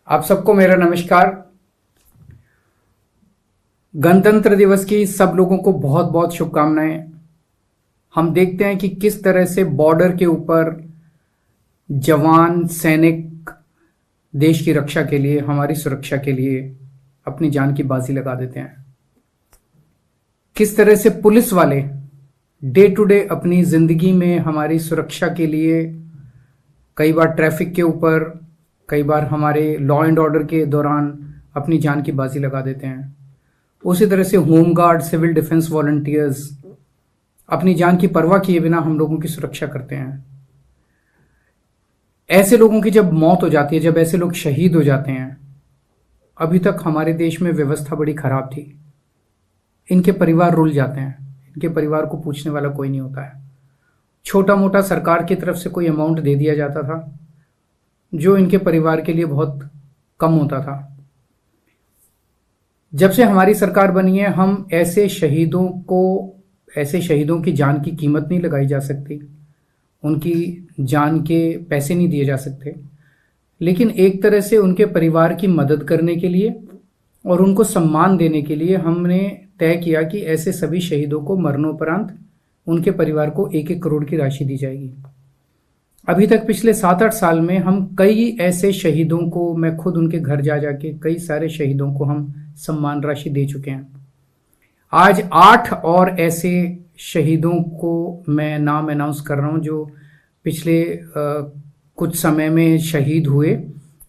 आप सबको मेरा नमस्कार। गणतंत्र दिवस की सब लोगों को बहुत बहुत शुभकामनाएं। हम देखते हैं कि किस तरह से बॉर्डर के ऊपर जवान सैनिक देश की रक्षा के लिए, हमारी सुरक्षा के लिए अपनी जान की बाजी लगा देते हैं। किस तरह से पुलिस वाले डे टू डे अपनी जिंदगी में हमारी सुरक्षा के लिए कई बार ट्रैफिक के ऊपर, कई बार हमारे लॉ एंड ऑर्डर के दौरान अपनी जान की बाजी लगा देते हैं। उसी तरह से होमगार्ड, सिविल डिफेंस वॉलंटियर्स अपनी जान की परवाह किए बिना हम लोगों की सुरक्षा करते हैं। ऐसे लोगों की जब मौत हो जाती है, जब ऐसे लोग शहीद हो जाते हैं, अभी तक हमारे देश में व्यवस्था बड़ी खराब थी। इनके परिवार रुल जाते हैं, इनके परिवार को पूछने वाला कोई नहीं होता है। छोटा मोटा सरकार की तरफ से कोई अमाउंट दे दिया जाता था जो इनके परिवार के लिए बहुत कम होता था। जब से हमारी सरकार बनी है, हम ऐसे शहीदों की जान की कीमत नहीं लगाई जा सकती, उनकी जान के पैसे नहीं दिए जा सकते, लेकिन एक तरह से उनके परिवार की मदद करने के लिए और उनको सम्मान देने के लिए हमने तय किया कि ऐसे सभी शहीदों को मरणोपरांत उनके परिवार को 1-1 करोड़ की राशि दी जाएगी। अभी तक पिछले 7-8 साल में हम कई ऐसे शहीदों को, मैं खुद उनके घर जा जाके कई सारे शहीदों को हम सम्मान राशि दे चुके हैं। आज 8 और ऐसे शहीदों को मैं नाम अनाउंस कर रहा हूं जो पिछले कुछ समय में शहीद हुए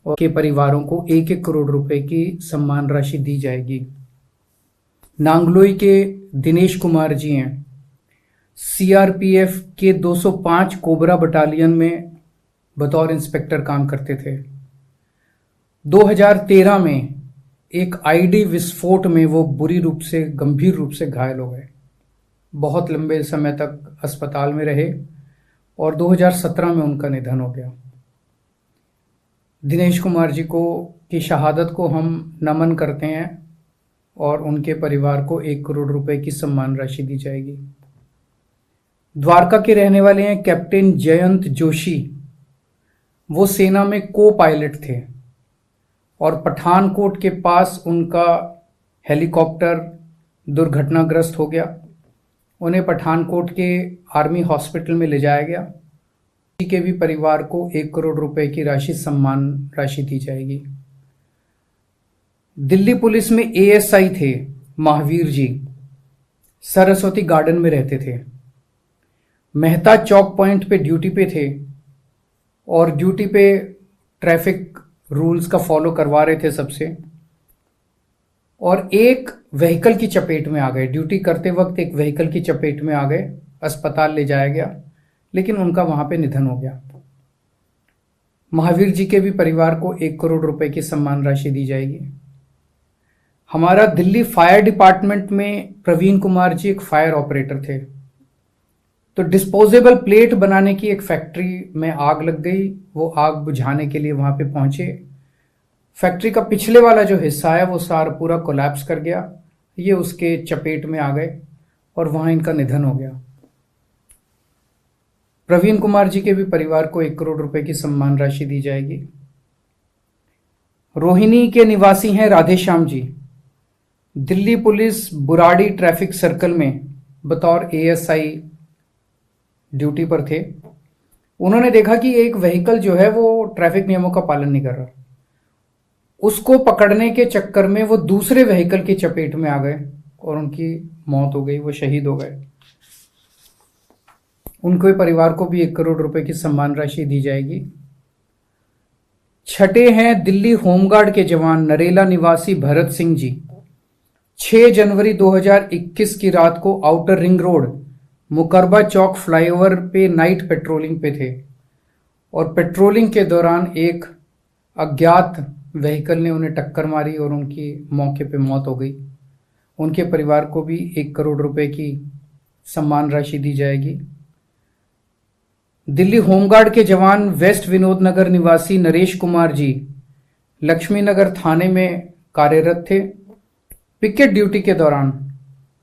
और के परिवारों को 1-1 करोड़ रुपए की सम्मान राशि दी जाएगी। नांगलोई के दिनेश कुमार जी हैं, सीआरपीएफ के 205 कोबरा बटालियन में बतौर इंस्पेक्टर काम करते थे। 2013 में एक आईडी विस्फोट में वो गंभीर रूप से घायल हो गए। बहुत लंबे समय तक अस्पताल में रहे और 2017 में उनका निधन हो गया। दिनेश कुमार जी की शहादत को हम नमन करते हैं और उनके परिवार को 1 करोड़ रुपए की सम्मान राशि दी जाएगी। द्वारका के रहने वाले हैं कैप्टन जयंत जोशी। वो सेना में को पायलट थे और पठानकोट के पास उनका हेलीकॉप्टर दुर्घटनाग्रस्त हो गया। उन्हें पठानकोट के आर्मी हॉस्पिटल में ले जाया गया। के भी परिवार को 1 करोड़ रुपए की सम्मान राशि दी जाएगी। दिल्ली पुलिस में एएसआई थे महावीर जी, सरस्वती गार्डन में रहते थे। मेहता चौक पॉइंट पे ड्यूटी पे थे और ड्यूटी पे ट्रैफिक रूल्स का फॉलो करवा रहे थे सबसे, और एक व्हीकल की चपेट में आ गए। ड्यूटी करते वक्त एक व्हीकल की चपेट में आ गए, अस्पताल ले जाया गया, लेकिन उनका वहां पे निधन हो गया। महावीर जी के भी परिवार को 1 करोड़ रुपए की सम्मान राशि दी जाएगी। हमारा दिल्ली फायर डिपार्टमेंट में प्रवीण कुमार जी एक फायर ऑपरेटर थे। तो डिस्पोजेबल प्लेट बनाने की एक फैक्ट्री में आग लग गई। वो आग बुझाने के लिए वहां पे पहुंचे। फैक्ट्री का पिछले वाला जो हिस्सा है वो सारा पूरा कोलैप्स कर गया। ये उसके चपेट में आ गए और वहां इनका निधन हो गया। प्रवीण कुमार जी के भी परिवार को 1 करोड़ रुपए की सम्मान राशि दी जाएगी। रोहिणी के निवासी हैं Radheshyam ji. Delhi police Burari traffic circle में बतौर एएसआई ड्यूटी पर थे। उन्होंने देखा कि एक व्हीकल जो है वो ट्रैफिक नियमों का पालन नहीं कर रहा। उसको पकड़ने के चक्कर में वो दूसरे व्हीकल की चपेट में आ गए और उनकी मौत हो गई, वो शहीद हो गए। उनके परिवार को भी 1 करोड़ रुपए की सम्मान राशि दी जाएगी। छठे हैं दिल्ली होमगार्ड के जवान नरेला निवासी भरत सिंह जी। 6 जनवरी 2021 की रात को आउटर रिंग रोड मुकरबा चौक फ्लाईओवर पे नाइट पेट्रोलिंग पे थे और पेट्रोलिंग के दौरान एक अज्ञात व्हीकल ने उन्हें टक्कर मारी और उनकी मौके पे मौत हो गई। उनके परिवार को भी 1 करोड़ रुपए की सम्मान राशि दी जाएगी। दिल्ली होमगार्ड के जवान वेस्ट विनोद नगर निवासी नरेश कुमार जी लक्ष्मी नगर थाने में कार्यरत थे। पिकेट ड्यूटी के दौरान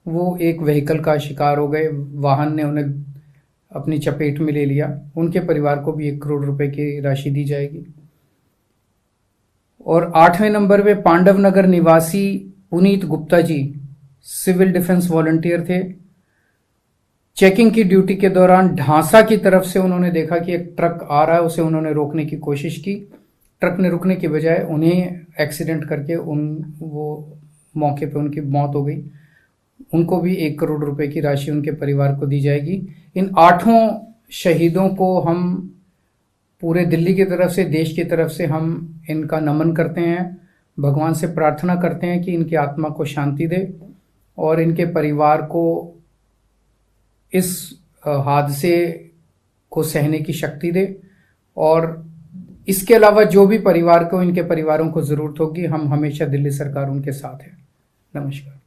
वो एक व्हीकल का शिकार हो गए। वाहन ने उन्हें अपनी चपेट में ले लिया। उनके परिवार को भी 1 करोड़ रुपए की राशि दी जाएगी। और 8वें नंबर पे पांडव नगर निवासी Puneet Gupta ji, civil defence volunteer थे। चेकिंग की ड्यूटी के दौरान ढांसा की तरफ से उन्होंने देखा कि एक ट्रक आ रहा है, उसे उन्होंने रोकने की कोशिश की। ट्रक ने रुकने की बजाय उन्हें एक्सीडेंट करके वो मौके पे उनकी मौत हो गई। उनको भी 1 करोड़ रुपए की राशि उनके परिवार को दी जाएगी। इन 8 शहीदों को हम पूरे दिल्ली की तरफ से, देश की तरफ से हम इनका नमन करते हैं। भगवान से प्रार्थना करते हैं कि इनकी आत्मा को शांति दे और इनके परिवार को इस हादसे को सहने की शक्ति दे। और इसके अलावा जो भी परिवार को, इनके परिवारों को ज़रूरत होगी, हम हमेशा, दिल्ली सरकार उनके साथ है। नमस्कार।